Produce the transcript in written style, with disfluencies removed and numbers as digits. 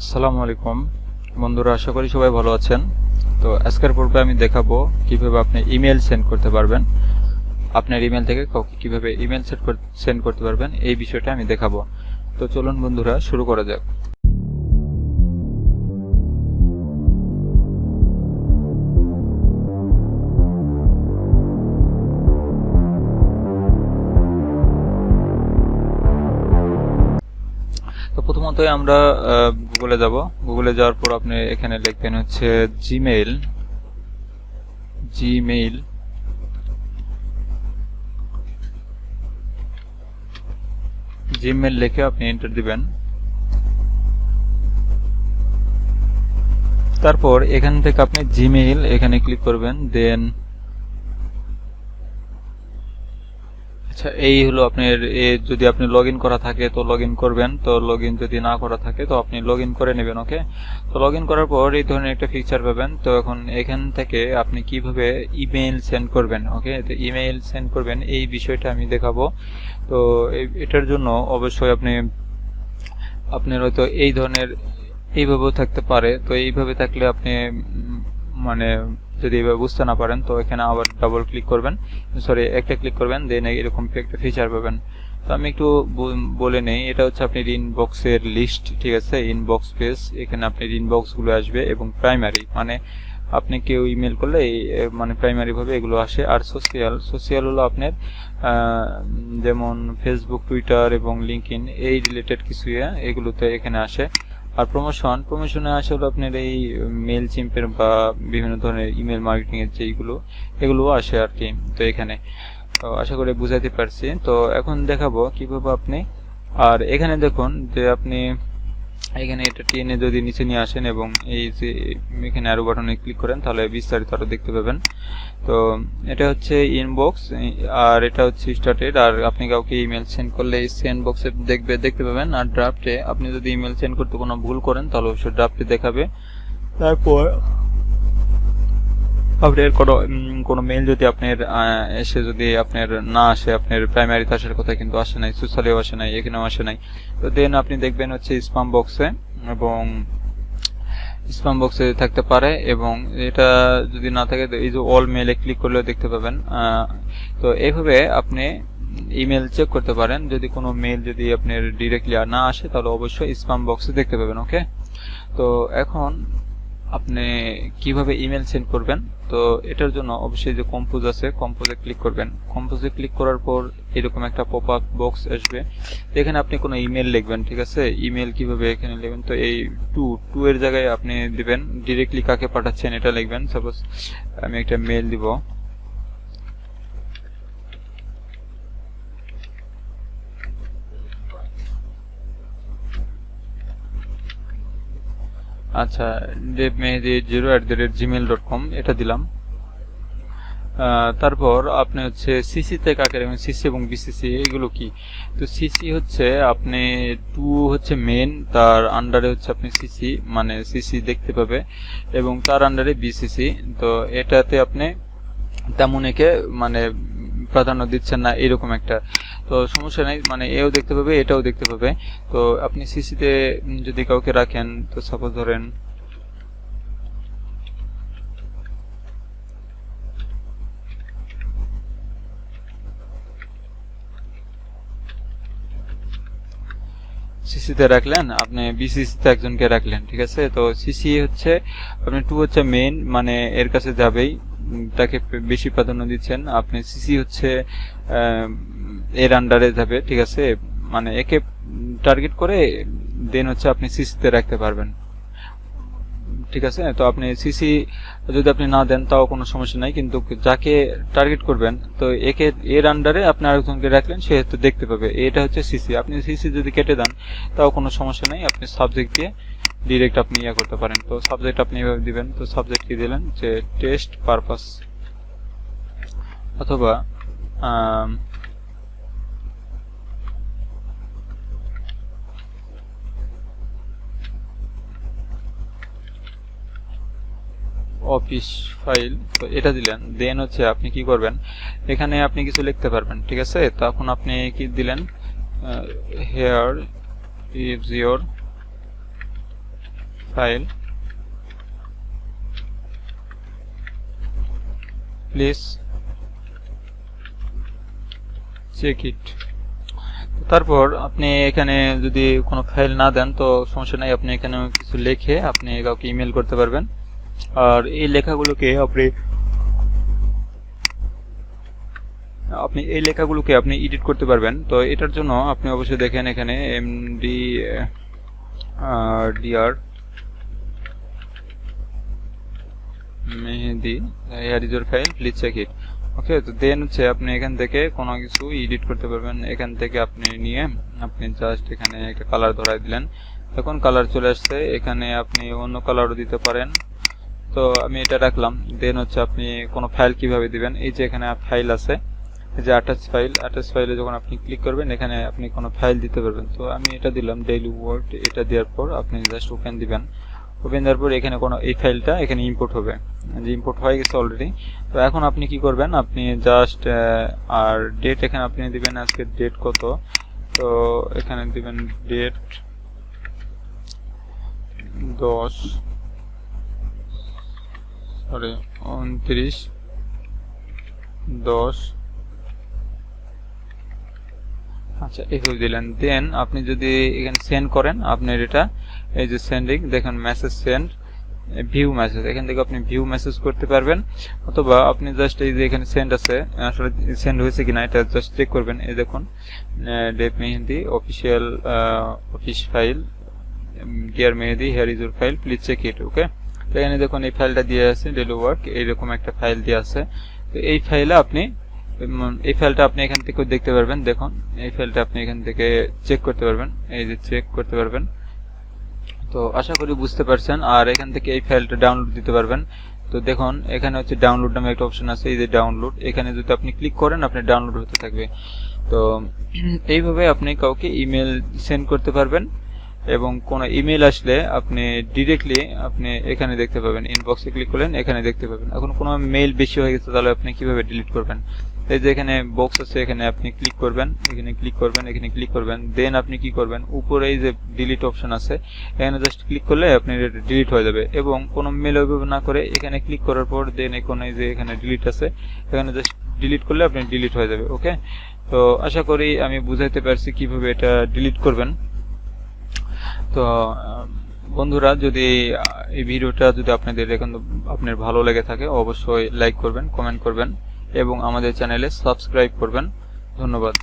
আসসালামু আলাইকুম বন্ধুরা, আশা করি সবাই ভালো আছেন। তো আজকের পর্বে আমি দেখাবো কিভাবে আপনি ইমেল সেন্ড করতে পারবেন। আপনার ইমেল থেকে কাউকে কিভাবে ইমেল সেন্ড করতে পারবেন এই বিষয়টা আমি দেখাবো। তো চলুন বন্ধুরা, শুরু করা যাক। তো প্রথমতই আমরা গুগলে যাব। গুগলে যাওয়ার পর আপনি এখানে লিখবেন হচ্ছে জিমেইল। জিমেইল জিমেইল লিখে আপনি এন্টার দিবেন। তারপর এখান থেকে আপনি জিমেইল এখানে ক্লিক করবেন। দেন আচ্ছা, এই হলো আপনার যদি আপনি লগইন করা থাকে তো লগইন করবেন, তো লগইন যদি না করা থাকে তো আপনি লগইন করে নেবেন। ওকে, তো লগইন করার পর এই ধরনের একটা ফিচার পাবেন। তো এখন এখান থেকে আপনি কিভাবে ইমেইল সেন্ড করবেন, ওকে, তো ইমেইল সেন্ড করবেন এই বিষয়টা আমি দেখাবো। তো এটার জন্য অবশ্যই আপনার হয়তো এই ধরনের এইভাবেও থাকতে পারে। তো এইভাবে থাকলে আপনি মানে যদি এভাবে বুঝতে না পারেন তো এখানে আবার ডাবল ক্লিক করবেন, সরি একটা ক্লিক করবেন, দেন এরকম একটা ফিচার পাবেন। তো আমি একটু বলে নেই, এটা হচ্ছে আপনার ইনবক্সের লিস্ট, ঠিক আছে, ইনবক্স পেজ। এখানে আপনার ইনবক্স গুলো আসবে এবং প্রাইমারি মানে আপনি কেউ ইমেল করলে মানে প্রাইমারি ভাবে এগুলো আসে। আর সোশিয়াল সোশিয়াল হলো আপনার যেমন ফেসবুক, টুইটার এবং লিঙ্কডইন এই রিলেটেড কিছু এগুলোতে এখানে আসে। আর প্রমোশনে আসে হলো আপনার এই মেল চিম্পের বা বিভিন্ন ধরনের ইমেল মার্কেটিং এর এগুলো আসে আর কি। তো এখানে তো আশা করি বুঝাতে পারছি। তো এখন দেখাবো কিভাবে আপনি, আর এখানে দেখুন যে আপনি এখানে এটা টেনে যদি নিচে নিয়ে আসেন এবং এই যে এখানে আরো বাটনে ক্লিক করেন তাহলে বিস্তারিত আরো দেখতে পাবেন। তো এটা হচ্ছে ইনবক্স আর এটা হচ্ছে স্টার্টেড। আর আপনি কাউকে ইমেল সেন্ড করলে এই সেন্ড বক্সে দেখতে পাবেন। আর ড্রাফটে আপনি যদি ইমেল সেন্ড করতে কোনো ভুল করেন তাহলে অবশ্যই ড্রাফটে দেখাবে। তারপর আপনার কোনো মেইল যদি আপনার এসে যদি আপনার না আসে, আপনার প্রাইমারিতে আসার কথা কিন্তু আসে নাই, সোশ্যালেও আসে নাই, এখানেও আসে নাই, তো দেন আপনি দেখবেন হচ্ছে স্প্যাম বক্সে, এবং স্প্যাম বক্সে থাকতে পারে। এবং এটা যদি না থাকে এই যে অল মেইলে ক্লিক করলেও দেখতে পাবেন। তো এইভাবে আপনি ইমেল চেক করতে পারেন। যদি কোনো মেইল যদি আপনার ডিরেক্টলি না আসে তাহলে অবশ্যই স্প্যাম বক্সে দেখতে পাবেন। ওকে, তো এখন আপনি কিভাবে ইমেল সেন্ড করবেন, তো এটার জন্য অবশ্যই যে কম্পোজ আছে, কম্পোজে ক্লিক করবেন। কম্পোজে ক্লিক করার পর এরকম একটা পপ আপ বক্স আসবে, এখানে আপনি কোনো ইমেল লিখবেন, ঠিক আছে। ইমেল কিভাবে এখানে লিখবেন, তো এই টু এর জায়গায় আপনি দিবেন ডিরেক্টলি কাকে পাঠাচ্ছেন এটা লিখবেন। সাপোজ আমি একটা মেল দিব, আচ্ছা devmehdi0@gmail.com এটা দিলাম। তারপর আপনি হচ্ছে সিসি তে কাকে রাখবেন, সিসি এবং বিসিসি এগুলো কি। তো সিসি হচ্ছে আপনি টু হচ্ছে মেন, তার আন্ডারে হচ্ছে আপনি সিসি মানে সিসি দেখতে পাবে, এবং তার আন্ডারে বিসিসি। তো এটাতে আপনি তেমন একে মানে প্রাধান্য দিচ্ছেন না এরকম একটা, তো সমস্যা নেই, মানে এও দেখতে পাবে এটাও দেখতে পাবে। তো আপনি সিসিতে যদি কাউকে রাখেন, তো সাপোজ ধরেন সিসিতে রাখলেন, আপনি বিসিসিতে একজনকে রাখলেন, ঠিক আছে। তো সিসি হচ্ছে আপনি টু হচ্ছে মেইন মানে এর কাছে যাবেই, তাকে বেশি প্রাধান্য দিচ্ছেন। আপনি সিসি হচ্ছে এর আন্ডারে যাবে, ঠিক আছে, মানে একে টার্গেট করে দেন হচ্ছে আপনি সিসিতে রাখতে পারবেন, ঠিক আছে। তো আপনি সিসি যদি আপনি না দেন তাও কোনো সমস্যা নাই, কিন্তু যাকে টার্গেট করবেন তো একে এর আন্ডারে আপনি আরেকজনকে রাখলেন, সে তো দেখতে পাবে। এটা হচ্ছে সিসি। আপনি সিসি যদি কেটে দেন তাও কোনো সমস্যা নাই, আপনি সাবজেক্ট দিয়ে ডিরেক্ট আপনি ইয়া করতে পারেন। তো সাবজেক্ট আপনি এভাবে দিবেন, তো সাবজেক্ট কি দিলেন যে টেস্ট পারপাস, অথবা অফিস ফাইল, তো এটা দিলেন। দেন হচ্ছে আপনি কি করবেন, এখানে আপনি কিছু লিখতে পারবেন, ঠিক আছে। তখন আপনি কি দিলেন, here is your file please check it. তারপর আপনি এখানে যদি কোনো ফাইল না দেন তো সমস্যা নাই, আপনি এখানে কিছু লিখে আপনি কাউকে ইমেল করতে পারবেন। আর এই লেখাগুলোকে আপনি এডিট করতে পারবেন। তো এটার জন্য আপনি অবশ্যই দেখেন এখানে mdr Mehedi here is your file please check it. Okay, তো দেন হচ্ছে আপনি এখান থেকে কোনো কিছু এডিট করতে পারবেন। এখান থেকে আপনি নিয়ে আপনি জাস্ট এখানে একটা কালার ধরাই দিলেন, এখন কালার চলে আসছে। এখানে আপনি অন্য কালারও দিতে পারেন, তো আমি এটা রাখলাম। দেন হচ্ছে আপনি কোনো ফাইল কিভাবে দিবেন, এই যে এখানে ফাইল আছে, এই যে অ্যাটাচ ফাইলে যখন আপনি ক্লিক করবেন এখানে আপনি কোনো ফাইল দিতে পারবেন। তো আমি এটা দিলাম ডেইলি ওয়ার্ড, এটা দেওয়ার পর আপনি জাস্ট ওপেন দিবেন। ওপেন দেওয়ার পর এখানে কোনো এই ফাইলটা এখানে ইম্পোর্ট হবে, যে ইম্পোর্ট হয়ে গেছে অলরেডি। তো এখন আপনি কি করবেন, আপনি জাস্ট আর ডেট এখানে আপনি দিবেন আজকে ডেট কত, তো এখানে দিবেন ডেট 29/10। আচ্ছা, এইভাবে দিলেন। দেন আপনি যদি এখানে সেন্ড করেন আপনার এটা, এই যে সেন্ডিং দেখেন মেসেজ সেন্ড ভিউ মেসেজ, এখান থেকে আপনি ভিউ মেসেজ করতে পারবেন। অথবা আপনি জাস্ট এই যে এখানে সেন্ড আছে, আসলে সেন্ড হয়েছে কিনা এটা জাস্ট চেক করবেন। এই দেখুন ডেপ Mehedi official office file dear Mehedi here is your file please check it. Okay, তো এখানে দেখুন এই ফাইলটা দিয়ে আছে ডেইলি ওয়ার্ক, এইরকম একটা ফাইল দিয়ে আছে। তো এই ফাইলটা আপনি এখান থেকে দেখতে পারবেন। দেখুন এই ফাইলটা আপনি এখান থেকে চেক করতে পারবেন, এই যে চেক করতে পারবেন। তো আশা করি বুঝতে পারছেন। আর এখান থেকে এই ফাইলটা ডাউনলোড দিতে পারবেন। তো দেখুন এখানে হচ্ছে ডাউনলোড নামে একটা অপশন আছে, এই যে ডাউনলোড, এখানে যদি আপনি ক্লিক করেন আপনি ডাউনলোড হতে থাকবে। তো এইভাবে আপনি কাউকে ইমেল সেন্ড করতে পারবেন, এবং কোনো ইমেল আসলে আপনি ডিরেক্টলি আপনি এখানে দেখতে পাবেন, ইনবক্সে ক্লিক করলেন এখানে দেখতে পাবেন। এখন কোনো মেইল বেশি হয়ে গেছে তাহলে আপনি কিভাবে ডিলিট করবেন, এই যে এখানে বক্স আছে, এখানে আপনি ক্লিক করবেন, এখানে ক্লিক করবেন, এখানে ক্লিক করবেন। দেন আপনি কি করবেন, উপরে এই যে ডিলিট অপশন আছে এখানে জাস্ট ক্লিক করলে আপনি ডিলিট হয়ে যাবে। এবং কোনো মেল ওইভাবে না করে এখানে ক্লিক করার পর দেন এখন এই যে এখানে ডিলিট আছে, এখানে জাস্ট ডিলিট করলে আপনি ডিলিট হয়ে যাবে। ওকে, তো আশা করি আমি বুঝাইতে পারছি কিভাবে এটা ডিলিট করবেন। তো বন্ধুরা, যদি এই ভিডিওটা যদি আপনার ভালো লেগে থাকে অবশ্যই লাইক করবেন, কমেন্ট করবেন এবং আমাদের চ্যানেলে সাবস্ক্রাইব করবেন। ধন্যবাদ।